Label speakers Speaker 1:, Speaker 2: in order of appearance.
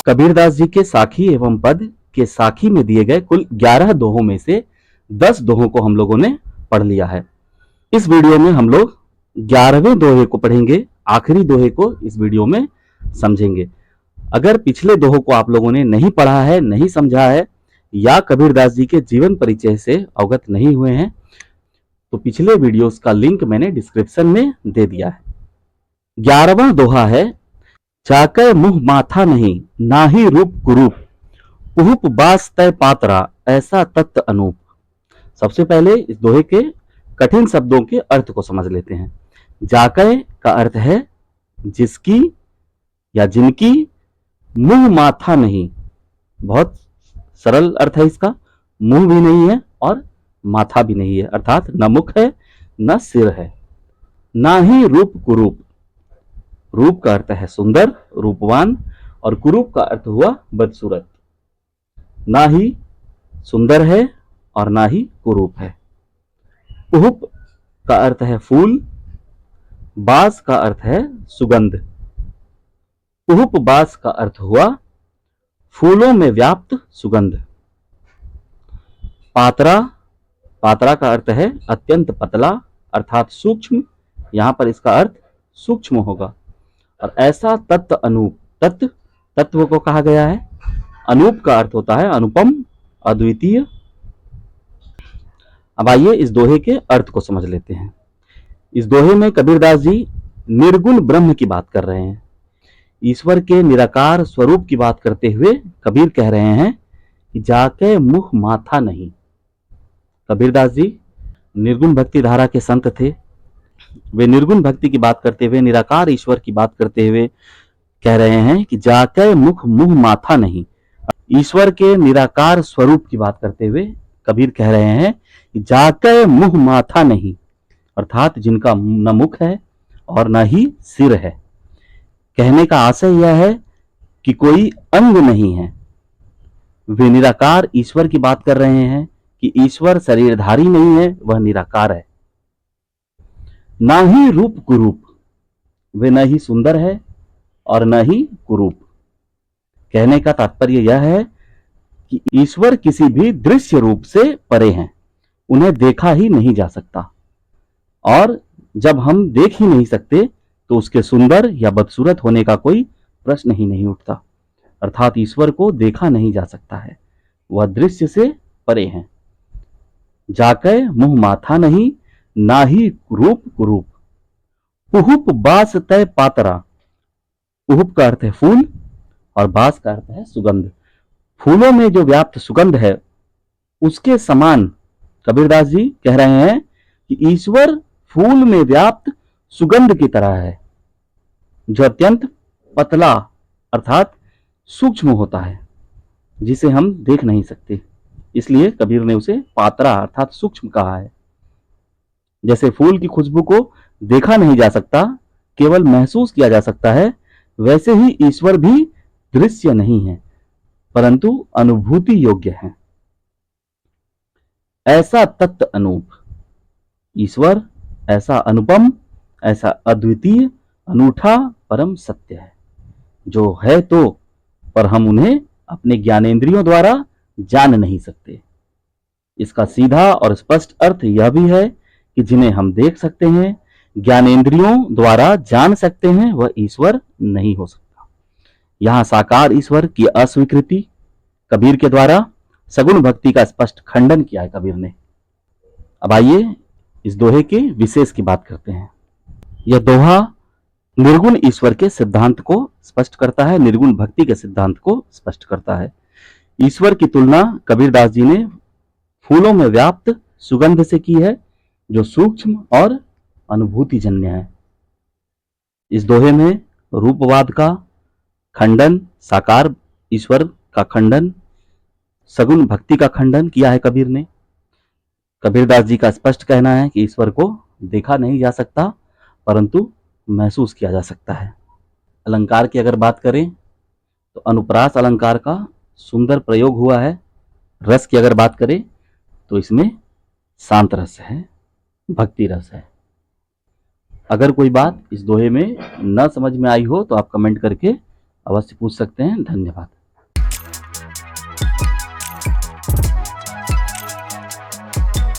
Speaker 1: कबीरदास जी के साखी एवं पद के साखी में दिए गए कुल 11 दोहों में से 10 दोहों को हम लोगों ने पढ़ लिया है। इस वीडियो में हम लोग 11वें दोहे को पढ़ेंगे, आखिरी दोहे को इस वीडियो में समझेंगे। अगर पिछले दोहों को आप लोगों ने नहीं पढ़ा है, नहीं समझा है या कबीरदास जी के जीवन परिचय से अवगत नहीं हुए हैं तो पिछले वीडियोस का लिंक मैंने डिस्क्रिप्शन में दे दिया है। 11वां दोहा है, चाकै मुंह माथा नहीं, नाही रूप कुरूप, उहुप बास तय पात्रा, ऐसा तत्त अनूप। सबसे पहले इस दोहे के कठिन शब्दों के अर्थ को समझ लेते हैं। जाकै का अर्थ है जिसकी या जिनकी मुंह माथा नहीं, बहुत सरल अर्थ है इसका। मुंह भी नहीं है और माथा भी नहीं है, अर्थात न मुख है न सिर है। ना ही रूप कुरूप, रूप का अर्थ है सुंदर, रूपवान, और कुरूप का अर्थ हुआ बदसूरत। ना ही सुंदर है और ना ही कुरूप है। उहुप का अर्थ है फूल, बास का अर्थ है सुगंध। उहुप बास का अर्थ हुआ फूलों में व्याप्त सुगंध। पात्रा, पात्रा का अर्थ है अत्यंत पतला अर्थात सूक्ष्म, यहां पर इसका अर्थ सूक्ष्म होगा। और ऐसा तत्व अनूप, तत्व तत्व को कहा गया है। अनूप का अर्थ होता है अनुपम, अद्वितीय। अब आइए इस दोहे के अर्थ को समझ लेते हैं। इस दोहे में कबीरदास जी निर्गुण ब्रह्म की बात कर रहे हैं। ईश्वर के निराकार स्वरूप की बात करते हुए कबीर कह रहे हैं कि जाके मुंह माथा नहीं। कबीरदास जी निर्गुण भक्ति धारा के संत थे। वे निर्गुण भक्ति की बात करते हुए, निराकार ईश्वर की बात करते हुए कह रहे हैं कि जाके मुंह माथा नहीं। ईश्वर के निराकार स्वरूप की बात करते हुए कबीर कह रहे हैं कि जाके मुंह माथा नहीं, अर्थात जिनका न मुख है और न ही सिर है। कहने का आशय यह है कि कोई अंग नहीं है। वे निराकार ईश्वर की बात कर रहे हैं कि ईश्वर शरीरधारी नहीं है, वह निराकार है। ना ही रूप कुरूप, वे न ही सुंदर है और न ही कुरूप। कहने का तात्पर्य यह है कि ईश्वर किसी भी दृश्य रूप से परे हैं, उन्हें देखा ही नहीं जा सकता। और जब हम देख ही नहीं सकते तो उसके सुंदर या बदसूरत होने का कोई प्रश्न ही नहीं उठता। अर्थात ईश्वर को देखा नहीं जा सकता है, वह दृश्य से परे हैं। जाके मुंह माथा नहीं, ना ही रूप कुरूप। उहुप बास तय पात्रा, उहुप का अर्थ है फूल और बास का अर्थ है सुगंध। फूलों में जो व्याप्त सुगंध है उसके समान कबीरदास जी कह रहे हैं कि ईश्वर फूल में व्याप्त सुगंध की तरह है, जो अत्यंत पतला अर्थात सूक्ष्म होता है, जिसे हम देख नहीं सकते। इसलिए कबीर ने उसे पात्रा अर्थात सूक्ष्म कहा है। जैसे फूल की खुशबू को देखा नहीं जा सकता, केवल महसूस किया जा सकता है, वैसे ही ईश्वर भी दृश्य नहीं है परंतु अनुभूति योग्य है। ऐसा तत्त अनूप, ईश्वर ऐसा अनुपम, ऐसा अद्वितीय, अनूठा, परम सत्य है, जो है तो पर हम उन्हें अपने ज्ञानेंद्रियों द्वारा जान नहीं सकते। इसका सीधा और स्पष्ट अर्थ यह भी है कि जिन्हें हम देख सकते हैं, ज्ञानेंद्रियों द्वारा जान सकते हैं, वह ईश्वर नहीं हो सकता। यहां साकार ईश्वर की अस्वीकृति कबीर के द्वारा सगुण भक्ति का स्पष्ट खंडन किया है कबीर ने। अब आइए इस दोहे के विशेष की बात करते हैं। यह दोहा निर्गुण ईश्वर के सिद्धांत को स्पष्ट करता है, निर्गुण भक्ति के सिद्धांत को स्पष्ट करता है। ईश्वर की तुलना कबीरदास जी ने फूलों में व्याप्त सुगंध से की है, जो सूक्ष्म और अनुभूति जन्य है। इस दोहे में रूपवाद का खंडन, साकार ईश्वर का खंडन, सगुण भक्ति का खंडन किया है कबीर ने। कबीरदास जी का स्पष्ट कहना है कि ईश्वर को देखा नहीं जा सकता परंतु महसूस किया जा सकता है। अलंकार की अगर बात करें तो अनुप्रास अलंकार का सुंदर प्रयोग हुआ है। रस की अगर बात करें तो इसमें शांत रस है, भक्ति रस है। अगर कोई बात इस दोहे में न समझ में आई हो तो आप कमेंट करके अवश्य पूछ सकते हैं। धन्यवाद।